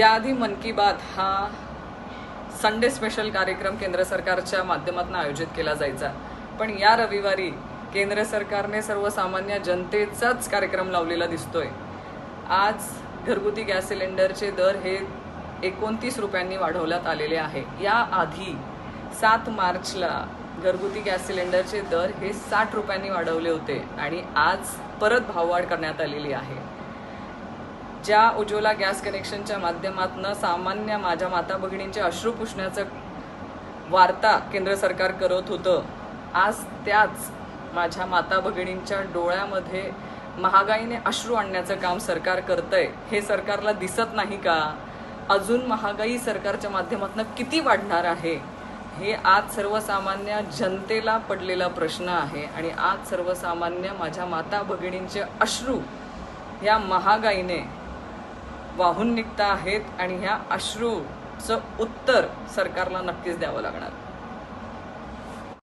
याआधी मन की बात हा संडे स्पेशल कार्यक्रम केंद्र सरकारच्या माध्यमातून आयोजित केला जायचा, पण या रविवारी केंद्र सरकारने सर्वसामान्य जनतेचाच कार्यक्रम लावलेला दिसतोय। आज घरगुती गॅस सिलेंडरचे दर हे 29 रुपयांनी वाढवण्यात आलेले आहे। याआधी 7 मार्चला घरगुती गॅस सिलेंडरचे दर हे 60 रुपयांनी वाढवले होते आणि आज परत भाववाढ करण्यात आलेली आहे। ज्या उज्ज्वला गॅस कनेक्शनच्या माध्यमातून सामान्य माझ्या माता भगिनींचे अश्रू पुसण्याचं वार्ता केंद्र सरकार करत होतं, आज त्याच माझ्या माता भगिनींच्या डोळ्यामध्ये महागाईने अश्रू आणण्याचं काम सरकार करतंय। हे सरकारला दिसत नाही का? अजून महागाई सरकारच्या माध्यमातून किती वाढणार आहे हे आज सर्वसामान्य जनतेला पडलेला प्रश्न आहे आणि आज सर्वसामान्य माझ्या माता भगिनींचे अश्रू या महागाईने वाहून निघता आहेत आणि ह्या अश्रूचं उत्तर सरकारला नक्कीच द्यावं लागणार।